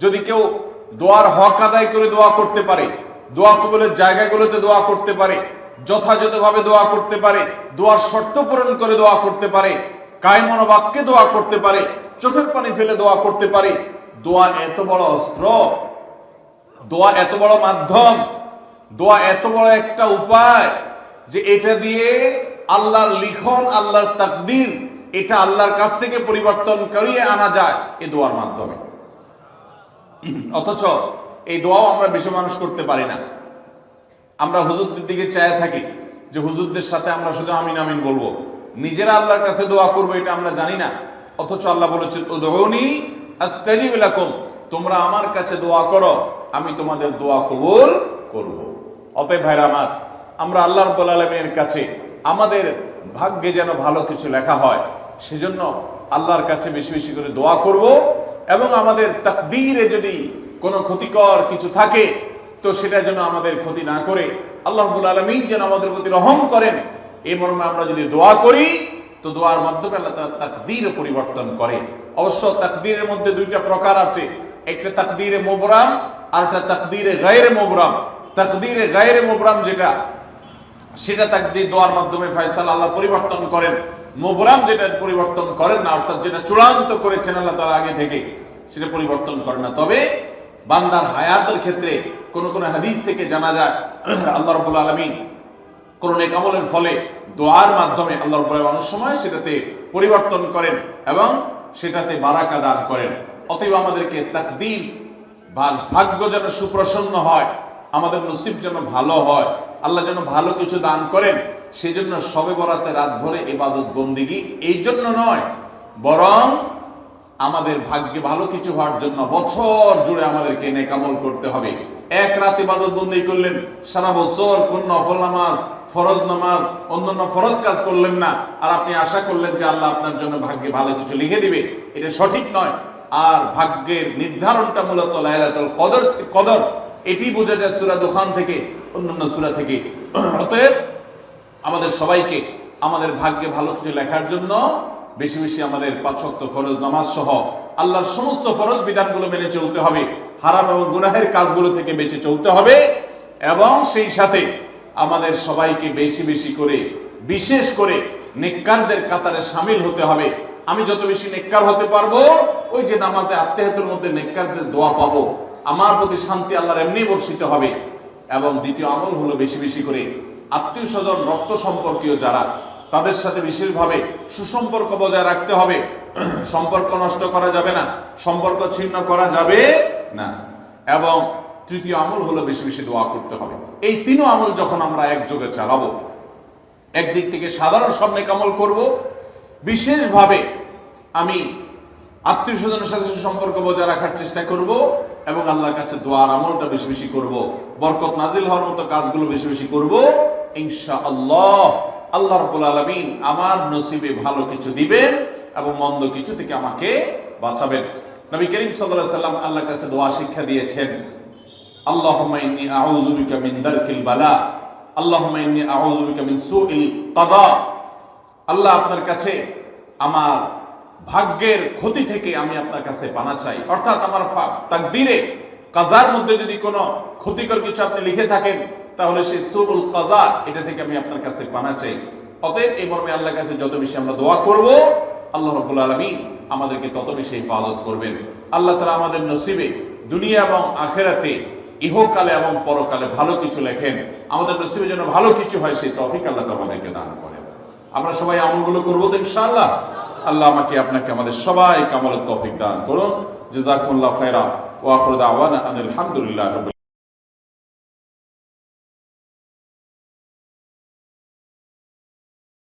যদি কেউ দোয়ার হক আদায় করে দোয়া করতে পারে, দোয়া কবুলের জায়গাগুলোতে দোয়া করতে পারে, যথাযথভাবে দোয়া করতে পারে, দোয়ার শর্ত পূরণ করে দোয়া করতে পারে, কায়মনোবাক্যে দোয়া করতে পারে, চোখের পানি ফেলে দোয়া করতে পারে, দোয়া এত বড় অস্ত্র, দোয়া এত বড় মাধ্যম, দোয়া এত বড় একটা উপায় যে এটা দিয়ে আল্লাহর লিখন, আল্লাহর তাকদীর, এটা আল্লাহর কাছ থেকে পরিবর্তন করিয়ে আনা যায় এই দোয়ার মাধ্যমে। অথচ এই দোয়াও আমরা বেশি মানুষ করতে পারি না। আমরা হুজুরদের দিকে চায় থাকি যে হুজুরদের সাথে আমরা শুধু আমিন আমিন বলবো, নিজেরা আল্লাহর কাছে দোয়া করবো এটা আমরা জানি না। অথচ আল্লাহ বলেছেন উদউনি আস্তাজিব লাকুম, তোমরা আমার কাছে দোয়া করো, আমি তোমাদের দোয়া কবুল করব। অতএব ভাইরা আমার, আমরা আল্লাহ রাব্বুল আলামিনের কাছে আমাদের ভাগ্যে যেন ভালো কিছু লেখা হয়, সেজন্য আল্লাহর কাছে বেশি বেশি করে দোয়া করব। এবং আমাদের তাকদীরে যদি কোনো ক্ষতিকর কিছু থাকে তো সেটা যেন আমাদের ক্ষতি না করে আল্লাহ রাব্বুল আলামিন যেন আমাদের প্রতি রহম করেন, এই মর্মে আমরা যদি দোয়া করি তো দোয়ার মাধ্যমে আল্লাহ তাআলা তাকদীরও পরিবর্তন করে। অবশ্য তাকদীরের মধ্যে দুইটা প্রকার আছে, একটা তাকদীরে মুবরাম আর একটা তাকদীরে গায়রে মুবরাম। তাকদীরে গায়রে মুবরাম যেটা, সেটা তাকদীর দোয়ার মাধ্যমে ফয়সালা আল্লাহ পরিবর্তন করেন। মুবরাম যেটা পরিবর্তন করেন না, অর্থাৎ যেটা চূড়ান্ত করেছেন আল্লাহ তাআলা আগে থেকে, সেটা পরিবর্তন করেন না। তবে বান্দার হায়াতের ক্ষেত্রে কোন কোন হাদিস থেকে জানা যায় আল্লাহ রাব্বুল আলামিন কোন নেক আমলের ফলে দোয়ার মাধ্যমে আল্লাহ রাব্বুল আলামিন অনেক সময় সেটাতে পরিবর্তন করেন এবং সেটাতে বারাকা দান করেন। অতএব আমাদেরকে তাকদীর, ভাগ্য যেন সুপ্রসন্ন হয়, আমাদের নসিব যেন ভালো হয়, আল্লাহ যেন ভালো কিছু দান করেন, সেজন্য শবে বরাতে রাত ভরে ইবাদত বন্দেগী এই জন্য নয়, বরং আমাদের ভাগ্যে ভালো কিছু হওয়ার জন্য বছর জুড়ে আমাদেরকে নেক আমল করতে হবে। এক রাত ইবাদত বন্দেগী করলেন, সারা বছর কোন নফল নামাজ, ফরজ নামাজ, অন্যান্য ফরজ কাজ করলেন না, আর আপনি আশা করলেন যে আল্লাহ আপনার জন্য ভাগ্যে ভালো কিছু লিখে দিবে, এটা সঠিক নয়। আর ভাগ্যের নির্ধারণটা মূলত লাইলাতুল কদর, এটি বোঝা যায় সূরা দুখান থেকে, অন্যান্য সূরা থেকে। অতএব আমাদের সবাইকে আমাদের ভাগ্যে ভালো কিছু লেখার জন্য বেশি বেশি আমাদের 5 ওয়াক্ত ফরজ নামাজ সহ আল্লাহর সমস্ত ফরজ বিধানগুলো মেনে চলতে হবে, হারাম এবং গুনাহের কাজগুলো থেকে বেঁচে চলতে হবে, এবং সেই সাথে আমাদের সবাইকে বেশি বেশি করে, বিশেষ করে নেককারদের কাতারে শামিল হতে হবে। আমি যত বেশি নেককার হতে পারবো, ওই যে নামাজে আত্তেহাতুর মধ্যে নেককারদের দোয়া পাবো, আমার প্রতি শান্তি আল্লাহর এমনি বর্ষিত হবে। এবং দ্বিতীয় আমল হলো বেশি বেশি করে আত্মীয় স্বজন, রক্ত সম্পর্কীয় যারা, তাদের সাথে বিশেষভাবে সুসম্পর্ক বজায় রাখতে হবে। সম্পর্ক নষ্ট করা যাবে না, সম্পর্ক ছিন্ন করা যাবে না। এবং তৃতীয় আমল হলো বেশি বেশি দোয়া করতে হবে। এই তিনও আমল যখন আমরা একযোগে চালাবো, একদিক থেকে সাধারণ সব নেক আমল করব, বিশেষভাবে আমি আত্মীয় স্বজনের সাথে সম্পর্ক বজায় রাখার চেষ্টা করব, এবং আল্লাহর কাছে দোয়ার আমলটা বেশি বেশি করব, বরকত নাজিল হওয়ার মতো কাজগুলো বেশি বেশি করব। ইনশাআল্লাহ আল্লাহ রাব্বুল আলামিন আমার নসিবে ভালো কিছু দিবেন এবং মন্দ কিছু থেকে আমাকে বাঁচাবেন। নবী করিম সাল্লাল্লাহু আলাইহি সাল্লাম আল্লাহর কাছে দোয়া শিক্ষা দিয়েছেন, আল্লাহুম্মা ইন্নী আউযু বিকা মিন দারকিল বালা, আল্লাহুম্মা ইন্নী আউযু বিকা মিন সুইল কাদা। আল্লাহ, আপনার কাছে আমার ভাগ্যের ক্ষতি থেকে আমি আপনার কাছে পানা চাই। অর্থাৎ আমার তাকদীরে, কাজার মধ্যে যদি কোনো ক্ষতিকর কিছু আপনি লিখে থাকেন, তাহলে সেই সুউল কাজা, এটা থেকে আমি আপনার কাছে পানা চাই। অতএব এই মর্মে আল্লাহর কাছে যত বেশি আমরা দোয়া করব, আল্লাহ রাব্বুল আলামিন আমাদেরকে তত বেশি হিফাজত করবেন। আল্লাহ তাআলা আমাদের নসিবে দুনিয়া এবং আখিরাতে, ইহকালে এবং পরকালে ভালো কিছু লেখেন, আমাদের নসিবে যেন ভালো কিছু হয় সেই তৌফিক আল্লাহ তাআলা আমাদেরকে দান করেন। আমরা সবাই আমলগুলো করবো তো ইনশাআল্লাহ। আল্লাহ আমাকে আপনাকে আমাদের সবাই আমলের তৌফিক দান করুন। জাযাকুমুল্লাহু খায়রা ওয়া আখিরু দাওয়ানা আনিল হামদুলিল্লাহি রাব্বিল